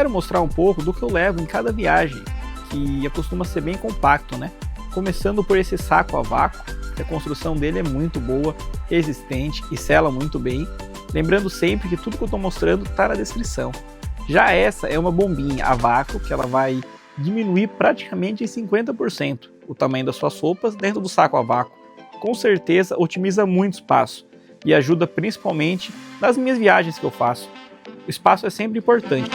quero mostrar um pouco do que eu levo em cada viagem, que costuma ser bem compacto, né? Começando por esse saco a vácuo, que a construção dele é muito boa, resistente e sela muito bem. Lembrando sempre que tudo que eu estou mostrando está na descrição. Já essa é uma bombinha a vácuo, que ela vai diminuir praticamente em 50% o tamanho das suas roupas dentro do saco a vácuo. Com certeza otimiza muito espaço e ajuda principalmente nas minhas viagens que eu faço. O espaço é sempre importante.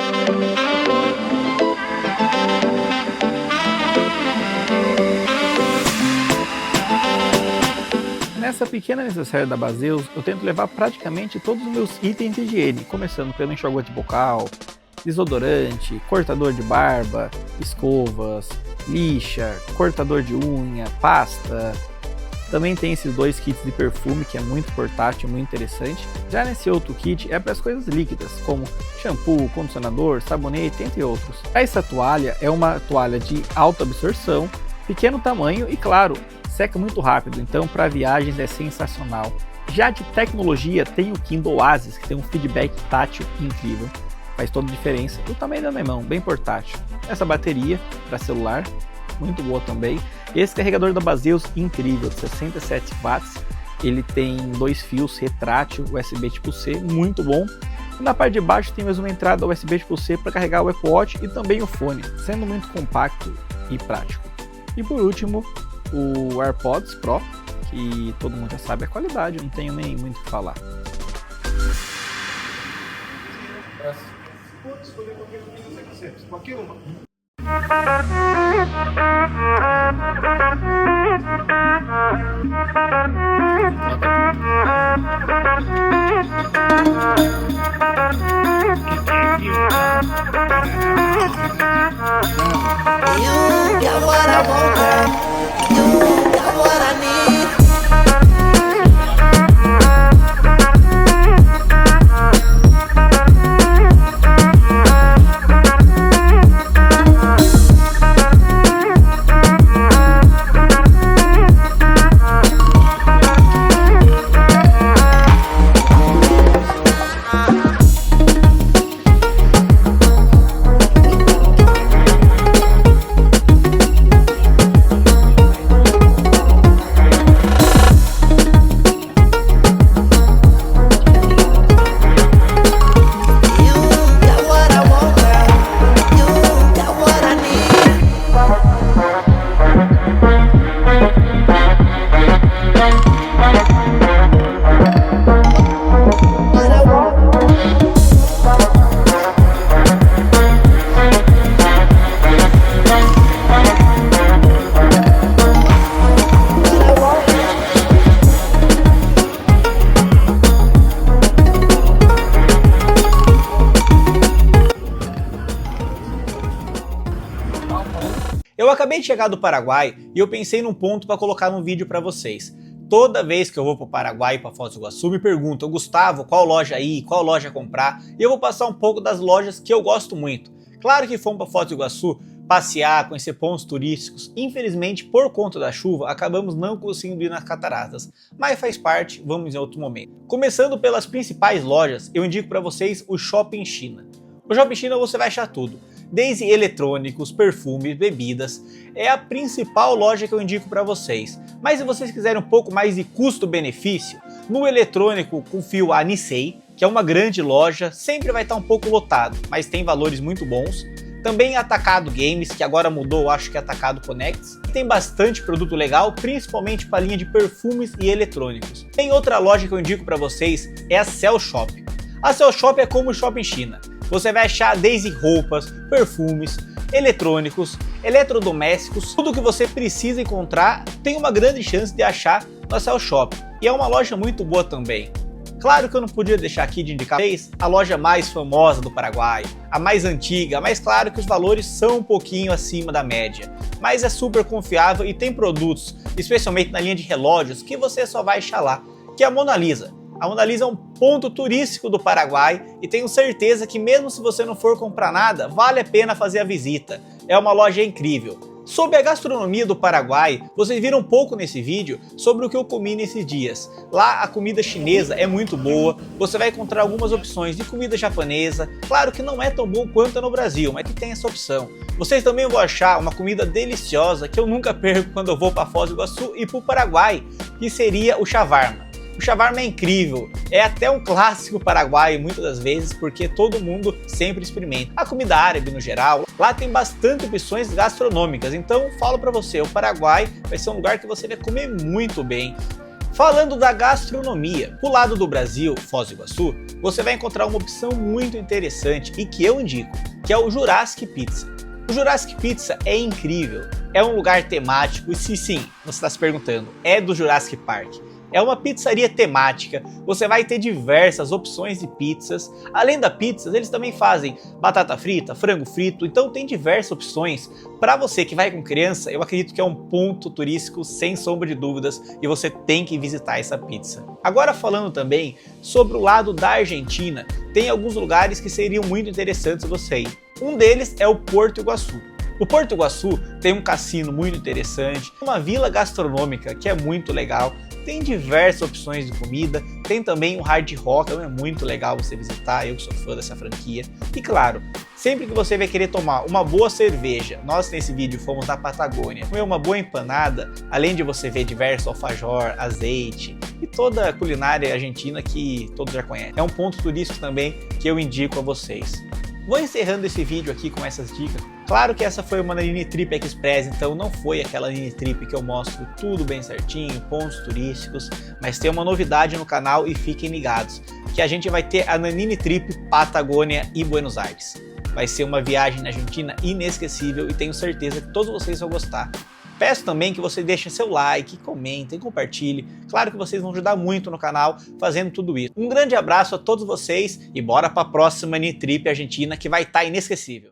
Nessa pequena necessaire da Baseus, eu tento levar praticamente todos os meus itens de higiene, começando pelo enxaguante bucal, desodorante, cortador de barba, escovas, lixa, cortador de unha, pasta. Também tem esses 2 kits de perfume, que é muito portátil, muito interessante. Já nesse outro kit é para as coisas líquidas, como shampoo, condicionador, sabonete, entre outros. Essa toalha é uma toalha de alta absorção, pequeno tamanho e, claro, seca muito rápido, então para viagens é sensacional. Já de tecnologia tem o Kindle Oasis, que tem um feedback tátil incrível, faz toda a diferença. E o tamanho da minha mão, bem portátil. Essa bateria para celular, muito boa também. Esse carregador da Baseus, incrível, de 67 watts, ele tem 2 fios retrátil, USB tipo C, muito bom. E na parte de baixo tem mais uma entrada USB tipo C para carregar o Apple Watch e também o fone, sendo muito compacto e prático. E por último, o AirPods Pro, que todo mundo já sabe a qualidade, não tenho nem muito o que falar. You got what I want, girl. You got what I need. Eu acabei de chegar do Paraguai e eu pensei num ponto para colocar num vídeo para vocês. Toda vez que eu vou para o Paraguai e para Foz do Iguaçu me perguntam: Gustavo, qual loja ir, qual loja comprar? E eu vou passar um pouco das lojas que eu gosto muito. Claro que fomos para Foz do Iguaçu passear, conhecer pontos turísticos. Infelizmente, por conta da chuva, acabamos não conseguindo ir nas cataratas, mas faz parte, vamos em outro momento. Começando pelas principais lojas, eu indico para vocês o Shopping China. No Shopping China você vai achar tudo, desde eletrônicos, perfumes, bebidas. É a principal loja que eu indico para vocês. Mas se vocês quiserem um pouco mais de custo-benefício, no eletrônico confio a Nissei, que é uma grande loja, sempre vai estar um pouco lotado, mas tem valores muito bons. Também Atacado Games, que agora mudou, acho que é Atacado Connects. Tem bastante produto legal, principalmente para a linha de perfumes e eletrônicos. Tem outra loja que eu indico para vocês, é a Cell Shop. A Cell Shop é como o Shopping China. Você vai achar desde roupas, perfumes, eletrônicos, eletrodomésticos, tudo que você precisa encontrar tem uma grande chance de achar na Cell Shop. E é uma loja muito boa também. Claro que eu não podia deixar aqui de indicar a loja mais famosa do Paraguai, a mais antiga, mas claro que os valores são um pouquinho acima da média. Mas é super confiável e tem produtos, especialmente na linha de relógios, que você só vai achar lá, que é a Mona Lisa. A Mona Lisa é um ponto turístico do Paraguai e tenho certeza que mesmo se você não for comprar nada, vale a pena fazer a visita. É uma loja incrível. Sobre a gastronomia do Paraguai, vocês viram um pouco nesse vídeo sobre o que eu comi nesses dias. Lá a comida chinesa é muito boa, você vai encontrar algumas opções de comida japonesa, claro que não é tão bom quanto é no Brasil, mas que tem essa opção. Vocês também vão achar uma comida deliciosa que eu nunca perco quando eu vou para Foz do Iguaçu e para o Paraguai, que seria o shawarma. O shawarma é incrível, é até um clássico paraguaio muitas das vezes, porque todo mundo sempre experimenta. A comida árabe no geral, lá tem bastante opções gastronômicas, então falo pra você, o Paraguai vai ser um lugar que você vai comer muito bem. Falando da gastronomia, pro lado do Brasil, Foz do Iguaçu, você vai encontrar uma opção muito interessante e que eu indico, que é o Jurassic Pizza. O Jurassic Pizza é incrível, é um lugar temático e sim, você está se perguntando, é do Jurassic Park. É uma pizzaria temática, você vai ter diversas opções de pizzas. Além da pizza, eles também fazem batata frita, frango frito, então tem diversas opções. Para você que vai com criança, eu acredito que é um ponto turístico sem sombra de dúvidas e você tem que visitar essa pizza. Agora falando também sobre o lado da Argentina, tem alguns lugares que seriam muito interessantes você ir. Um deles é o Porto Iguaçu. O Porto Iguaçu tem um cassino muito interessante, uma vila gastronômica que é muito legal, tem diversas opções de comida, tem também um hard rock, então é muito legal você visitar, eu que sou fã dessa franquia. E claro, sempre que você vai querer tomar uma boa cerveja, nós nesse vídeo fomos na Patagônia, comer uma boa empanada, além de você ver diversos alfajor, azeite e toda a culinária argentina que todos já conhecem. É um ponto turístico também que eu indico a vocês. Vou encerrando esse vídeo aqui com essas dicas. Claro que essa foi uma Nini Trip Express, então não foi aquela Nini Trip que eu mostro tudo bem certinho, pontos turísticos, mas tem uma novidade no canal e fiquem ligados, que a gente vai ter a Nini Trip Patagônia e Buenos Aires. Vai ser uma viagem na Argentina inesquecível e tenho certeza que todos vocês vão gostar. Peço também que você deixe seu like, comentem, compartilhe. Claro que vocês vão ajudar muito no canal fazendo tudo isso. Um grande abraço a todos vocês e bora para a próxima Nini Trip Argentina que vai estar inesquecível.